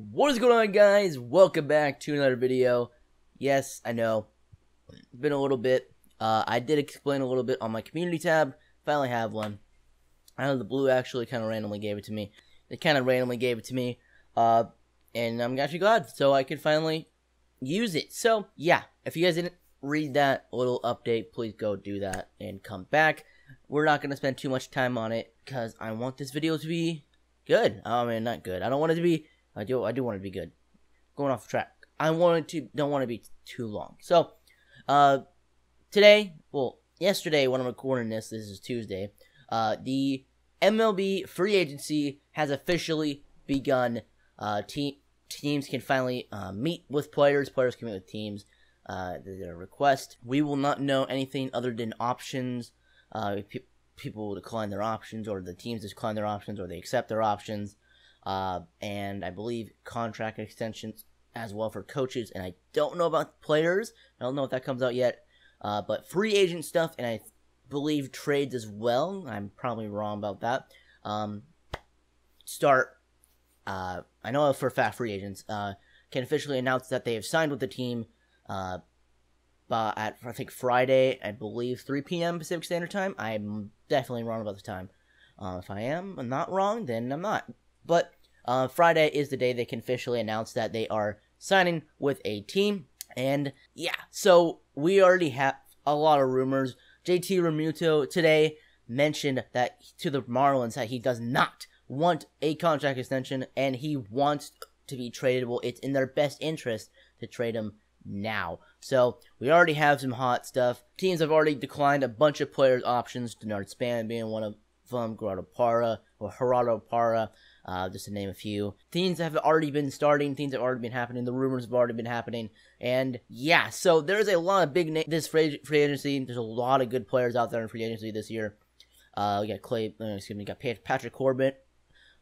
What is going on, guys? Welcome back to another video. Yes, I know, it's been a little bit. I did explain a little bit on my community tab. Finally have one. I know the blue actually kind of randomly gave it to me. And I'm actually glad, so I could finally use it. So, yeah, if you guys didn't read that little update, please go do that and come back. We're not going to spend too much time on it, because I want this video to be good. I mean, not good. I don't want it to be... I do want it to be good. Going off track. Don't want to be too long. So, yesterday when I'm recording this is Tuesday, the MLB free agency has officially begun. Teams can finally meet with players. Players can meet with teams. Their request. We will not know anything other than options. People will decline their options, or the teams decline their options, or they accept their options. And I believe contract extensions as well for coaches, and I don't know about players. I don't know if that comes out yet, but free agent stuff, and I believe trades as well. I'm probably wrong about that. I know for a fact free agents can officially announce that they have signed with the team but at, I think, Friday, I believe 3 p.m. Pacific Standard Time. I'm definitely wrong about the time. If I'm not wrong, then I'm not. But Friday is the day they can officially announce that they are signing with a team. And yeah, so we already have a lot of rumors. JT Realmuto today mentioned that to the Marlins that he does not want a contract extension and he wants to be tradable. It's in their best interest to trade him now. So we already have some hot stuff. Teams have already declined a bunch of players' options, Denard Span being one of them, Gerardo Parra, just to name a few. Things have already been starting. Things have already been happening. The rumors have already been happening. And yeah, so there's a lot of big names this free agency. There's a lot of good players out there in free agency this year. We got Patrick Corbett.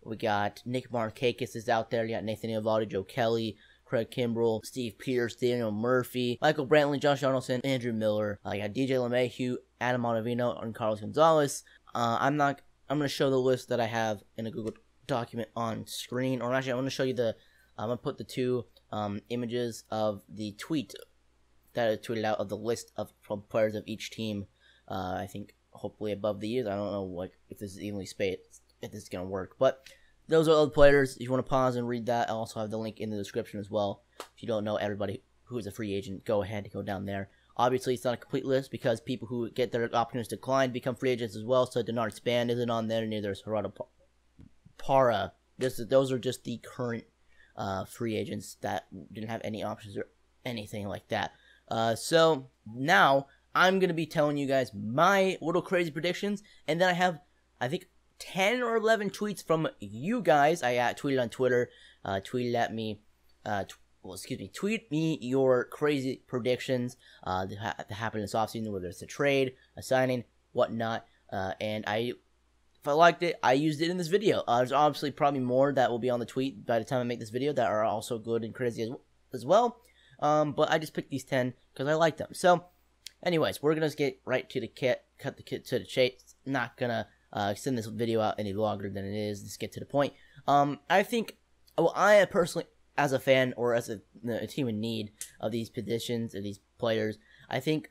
We got Nick Markakis is out there. You got Nathan Eovaldi, Joe Kelly, Craig Kimbrell, Steve Pierce, Daniel Murphy, Michael Brantley, Josh Donaldson, Andrew Miller. I got DJ LeMahieu, Adam Ottavino, and Carlos Gonzalez. I'm going to show the list that I have in a Google document on screen, or actually I'm going to show you I'm going to put the two images of the tweet that I tweeted out of the list of players of each team. I think hopefully above the years. I don't know if this is evenly spaced, if this is going to work, but those are all the players. If you want to pause and read that, I also have the link in the description as well. If you don't know everybody who is a free agent, go ahead and go down there. Obviously, it's not a complete list because people who get their options declined become free agents as well. So Denard Span isn't on there, neither is Gerardo Parra. Those are just the current free agents that didn't have any options or anything like that. So now I'm going to be telling you guys my little crazy predictions, and then I have, I think, 10 or 11 tweets from you guys. I tweeted on Twitter, tweeted at me, tweet me your crazy predictions that happen this offseason, whether it's a trade, a signing, whatnot, and if I liked it, I used it in this video. There's obviously probably more that will be on the tweet by the time I make this video that are also good and crazy as well, but I just picked these 10 because I like them. So, anyways, we're going to get right to cut to the chase. Not going to extend this video out any longer than it is. Let's get to the point. I think, I personally, as a fan or as a team in need of these positions, of these players, I think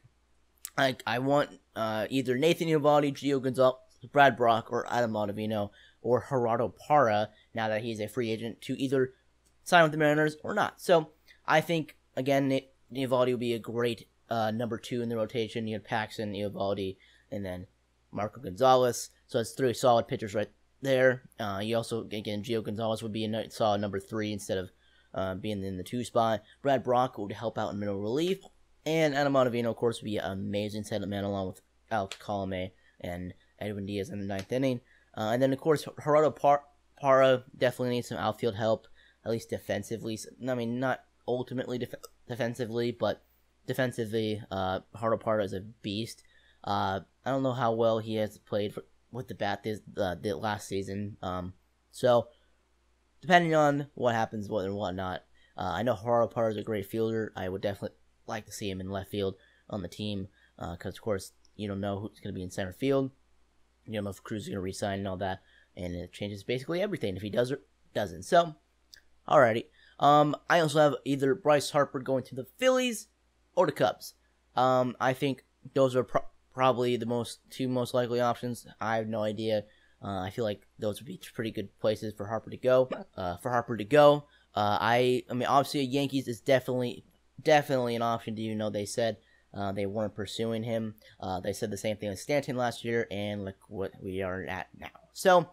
I want either Nathan Eovaldi, Gio Gonzalez, Brad Brock, or Adam Ottavino, or Gerardo Parra, now that he's a free agent, to either sign with the Mariners or not. So I think, again, Eovaldi will be a great number 2 in the rotation. You have Paxton, Eovaldi, and then Marco Gonzalez. So it's 3 solid pitchers right there. You also, again, Gio Gonzalez would be a solid number 3 instead of being in the 2 spot. Brad Brock would help out in middle relief. And Adam Ottavino, of course, would be an amazing setup man along with Alex Colome and Edwin Diaz in the 9th inning. And then, of course, Gerardo Parra definitely needs some outfield help, at least defensively. I mean, not ultimately defensively, but defensively, Gerardo Parra is a beast. I don't know how well he has played with the bat this last season. So, depending on what happens and whatnot, I know Gerardo Parra is a great fielder. I would definitely like to see him in left field on the team, because, of course, you don't know who's going to be in center field. You don't know if Cruz is going to resign and all that, and it changes basically everything if he does or doesn't. So, alrighty. I also have either Bryce Harper going to the Phillies or the Cubs. I think those are probably the two most likely options. I have no idea. I feel like those would be pretty good places for Harper to go. I mean, obviously, Yankees is definitely an option. Do you know they said they weren't pursuing him? They said the same thing with Stanton last year, and look what we are at now. So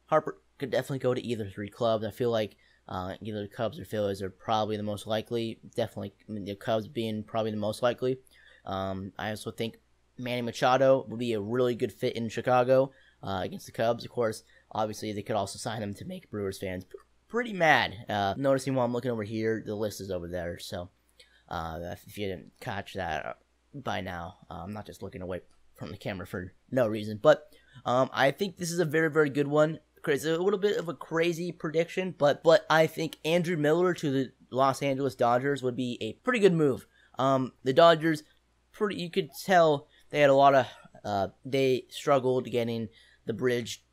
Harper could definitely go to either three clubs. I feel like either the Cubs or Phillies are probably the most likely. Definitely, I mean, the Cubs being probably the most likely. I also think Manny Machado would be a really good fit in Chicago against the Cubs. Of course, obviously, they could also sign him to make Brewers fans pretty mad. Noticing while I'm looking over here, the list is over there. So if you didn't catch that by now, I'm not just looking away from the camera for no reason. But I think this is a very, very good one. It's a little bit of a crazy prediction, but I think Andrew Miller to the Los Angeles Dodgers would be a pretty good move. The Dodgers, you could tell they had a lot of, they struggled getting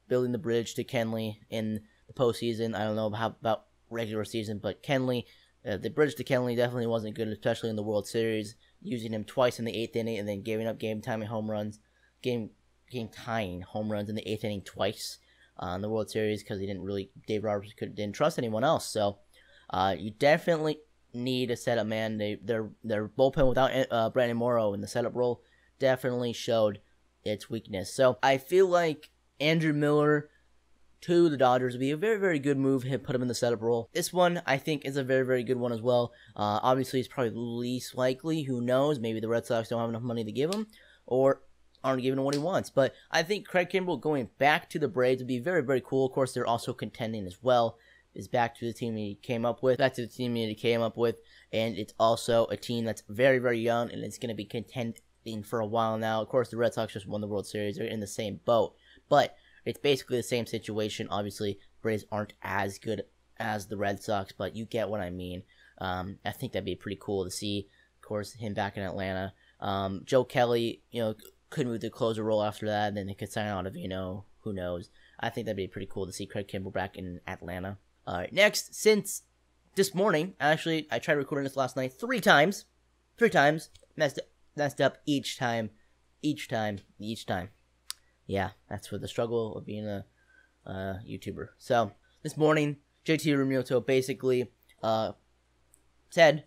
building the bridge to Kenley in the postseason. I don't know about regular season, but Kenley, the bridge to Kenley definitely wasn't good, especially in the World Series, using him twice in the 8th inning and then giving up game-tying home runs in the 8th inning twice in the World Series because Dave Roberts didn't trust anyone else. So you definitely need a setup man. Their bullpen without Brandon Morrow in the setup role definitely showed its weakness. So I feel like Andrew Miller to the Dodgers would be a very, very good move. Put him in the setup role. This one, I think, is a very, very good one as well. Obviously, it's probably least likely. Who knows? Maybe the Red Sox don't have enough money to give him, or aren't giving him what he wants. But I think Craig Kimbrell going back to the Braves would be very, very cool. Of course, they're also contending as well. Is back to the team he came up with. And it's also a team that's very, very young, and it's going to be contending for a while now. Of course, the Red Sox just won the World Series. They're in the same boat. But it's basically the same situation. Obviously, Braves aren't as good as the Red Sox, but you get what I mean. I think that'd be pretty cool to see, of course, him back in Atlanta. Joe Kelly, could move to closer role after that, and then they could sign Ottavino. Who knows? I think that'd be pretty cool to see Craig Kimbrell back in Atlanta. All right, next, since this morning, actually, I tried recording this last night 3 times. 3 times. Messed up each time. Yeah, that's for the struggle of being a YouTuber. So, this morning, JT Realmuto basically said,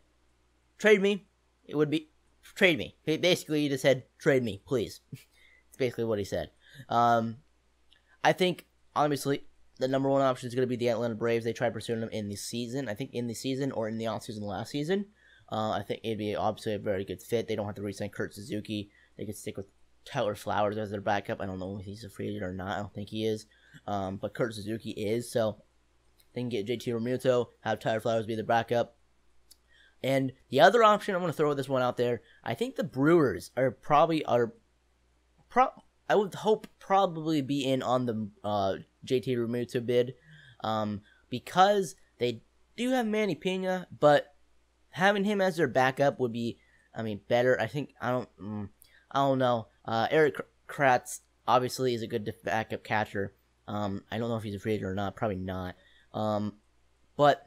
trade me. It would be, trade me. Basically, he just said, trade me, please. It's basically what he said. I think, obviously, the number one option is going to be the Atlanta Braves. They tried pursuing them in the season. I think in the season or in the offseason last season. I think it'd be obviously a very good fit. They don't have to re-sign Kurt Suzuki. They could stick with Tyler Flowers as their backup. I don't know if he's a free agent or not. I don't think he is. But Kurt Suzuki is. So they can get JT Realmuto, have Tyler Flowers be their backup. And the other option, I'm going to throw this one out there. I think the Brewers I would hope probably be in on the JT Realmuto bid, because they do have Manny Pena, but having him as their backup would be, better. I think I don't know. Eric Kratz obviously is a good backup catcher. I don't know if he's a free agent or not. Probably not. But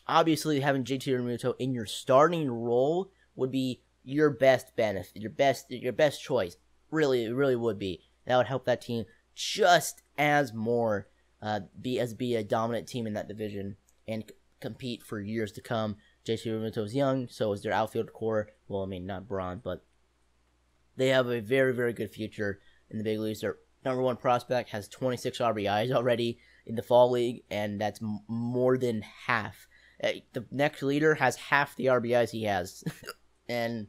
obviously having JT Realmuto in your starting role would be your best benefit, your best choice. Really, it really would be. That would help that team just as more be a dominant team in that division and compete for years to come. JT Realmuto is young, so is their outfield core. Well, not Braun, but they have a very, very good future in the big leagues. Their number one prospect has 26 RBIs already in the fall league, and that's more than half. The next leader has half the RBIs he has, and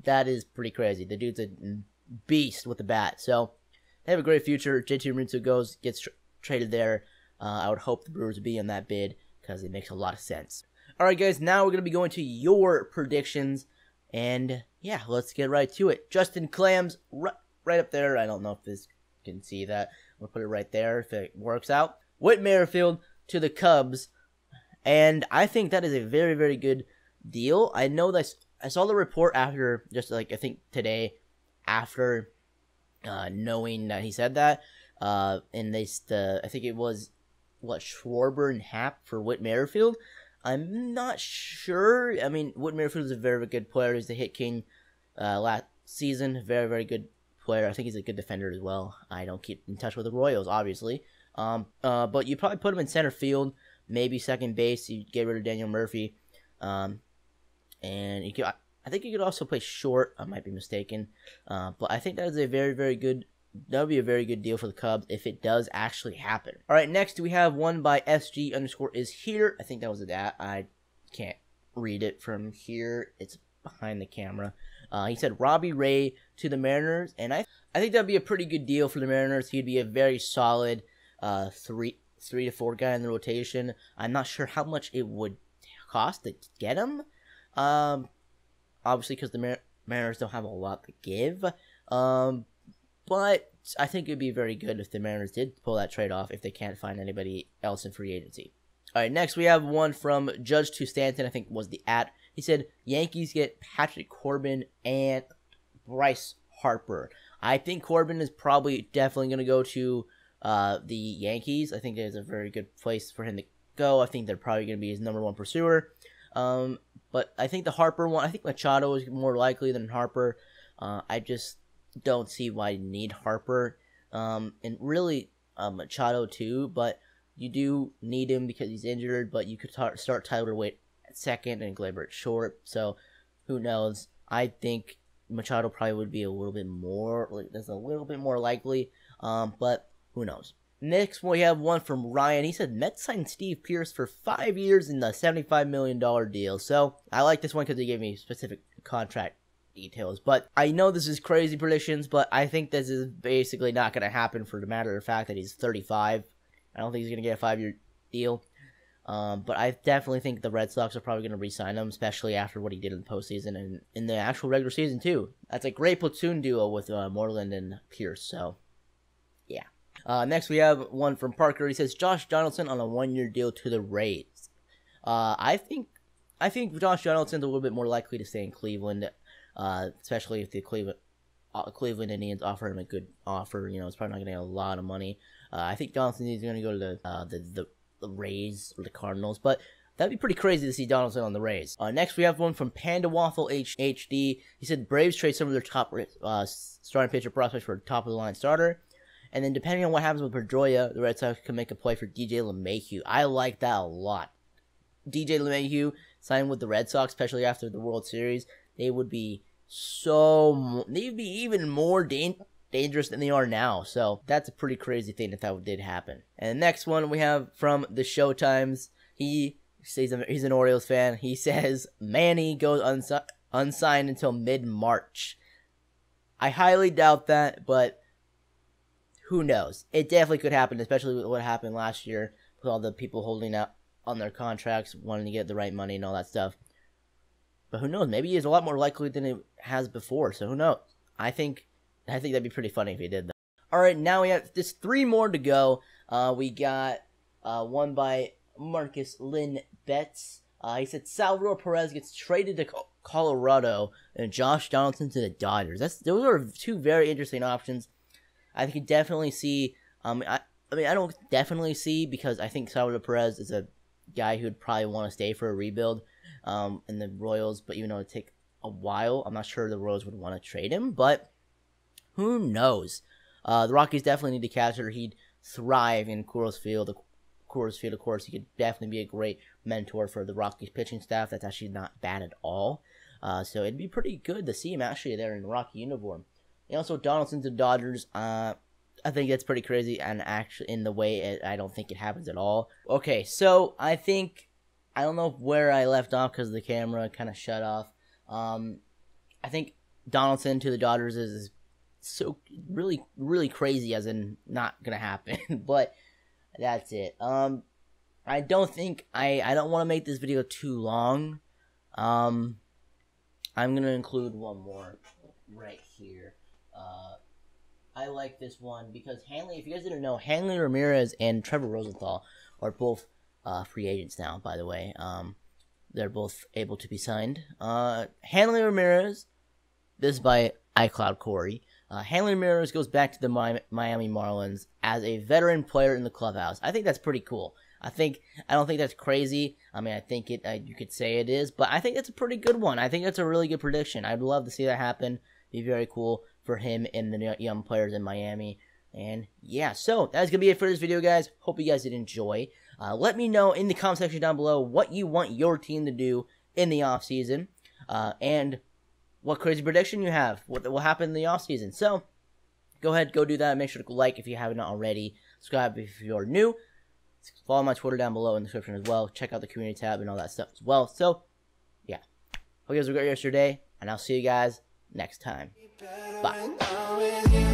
that is pretty crazy. The dude's a beast with the bat, so they have a great future. JT Realmuto gets traded there. I would hope the Brewers would be in that bid because it makes a lot of sense. All right, guys, now we're going to be going to your predictions, and yeah, let's get right to it. Justin Clams, right up there. I don't know if this can see that. We'll put it right there if it works out. Whit Merrifield to the Cubs, and I think that is a very, very good deal. I know that I saw the report after, I think today, after knowing that he said that, and I think it was Schwarber and Happ for Whit Merrifield. I'm not sure. I mean, Whit Merrifield is a very, very good player. He's the hit king last season. Very, very good player. I think he's a good defender as well. I don't keep in touch with the Royals, obviously. But you probably put him in center field, maybe second base. You get rid of Daniel Murphy. And you could, I think you could also play short. I might be mistaken. But I think that is a very, very good. That would be a very good deal for the Cubs if it does actually happen. All right, next we have one by SG_is_here. I think that was a dat. I can't read it from here. It's behind the camera. He said Robbie Ray to the Mariners, and I think that'd be a pretty good deal for the Mariners. He'd be a very solid 3 to 4 guy in the rotation. I'm not sure how much it would cost to get him. Obviously, because the Mariners don't have a lot to give. But I think it would be very good if the Mariners did pull that trade off if they can't find anybody else in free agency. All right, next we have one from Judge to Stanton, I think was the @ He said, Yankees get Patrick Corbin and Bryce Harper. I think Corbin is probably definitely going to go to the Yankees. I think there's a very good place for him to go. I think they're probably going to be his #1 pursuer. But I think the Harper one, I think Machado is more likely than Harper. I just don't see why you need Harper. And really Machado too, but you do need him because he's injured, but you could start Tyler Wade at second and Gleyber at short. So who knows? I think Machado probably would be a little bit more, that's a little bit more likely, but who knows? Next, we have one from Ryan. He said Mets signed Steve Pearce for 5 years in the $75 million deal. So I like this one because he gave me specific contract details. But I know this is crazy predictions, but I think this is basically not going to happen for the matter of fact that he's 35. I don't think he's going to get a 5-year deal. But I definitely think the Red Sox are probably going to re-sign him, especially after what he did in the postseason and in the actual regular season too. That's a great platoon duo with Moreland and Pierce. So, yeah. Next, we have one from Parker. He says Josh Donaldson on a 1-year deal to the Rays. I think Josh Donaldson's a little bit more likely to stay in Cleveland, especially if the Cleveland Indians offer him a good offer. You know, it's probably not going to get a lot of money. I think Donaldson is going to go to the Rays or the Cardinals, but that'd be pretty crazy to see Donaldson on the Rays. Next, we have one from Panda Waffle HD. He said Braves trade some of their top starting pitcher prospects for a top-of-the-line starter. And then depending on what happens with Pedroia, the Red Sox can make a play for DJ LeMahieu. I like that a lot. DJ LeMahieu signed with the Red Sox, especially after the World Series. They'd be even more dangerous than they are now. So that's a pretty crazy thing if that did happen. And the next one we have from the Showtimes. He says he's an Orioles fan. He says Manny goes unsigned until mid-March. I highly doubt that, but who knows? It definitely could happen, especially with what happened last year with all the people holding out on their contracts, wanting to get the right money and all that stuff. But who knows? Maybe he's a lot more likely than it has before. So who knows? I think that'd be pretty funny if he did that. All right, now we have just 3 more to go. We got one by Marcus Lynn Betts. He said Salvador Perez gets traded to Colorado and Josh Donaldson to the Dodgers. Those are 2 very interesting options. I could definitely see. I don't definitely see because I think Salvador Perez is a guy who would probably want to stay for a rebuild in the Royals. But even though it'd take a while, I'm not sure the Royals would want to trade him. But who knows? The Rockies definitely need a catcher. He'd thrive in Coors Field. Of course, he could definitely be a great mentor for the Rockies pitching staff. That's actually not bad at all. So it'd be pretty good to see him actually there in the Rocky uniform. And also Donaldson to Dodgers, I think that's pretty crazy, and actually in the way I don't think it happens at all. Okay, so I don't know where I left off because the camera kind of shut off. I think Donaldson to the Dodgers is so really, really crazy, as in not gonna happen. But that's it. I don't want to make this video too long. I'm gonna include one more right here. I like this one because Hanley, if you guys didn't know, Hanley Ramirez and Trevor Rosenthal are both free agents now, by the way. They're both able to be signed. Hanley Ramirez, this is by iCloud Corey. Hanley Ramirez goes back to the Miami Marlins as a veteran player in the clubhouse. I think that's pretty cool. I don't think that's crazy. I mean, I think you could say it is, but I think it's a pretty good one. I think that's a really good prediction. I'd love to see that happen. Be very cool for him and the young players in Miami. And yeah, so that's going to be it for this video, guys. Hope you guys did enjoy. Let me know in the comment section down below what you want your team to do in the offseason. And what crazy prediction you have. What will happen in the offseason. So, go ahead, go do that. Make sure to like if you haven't already. Subscribe if you're new. Follow my Twitter down below in the description as well. Check out the community tab and all that stuff as well. So, yeah. Hope you guys have a great rest of your day. And I'll see you guys next time. Bye.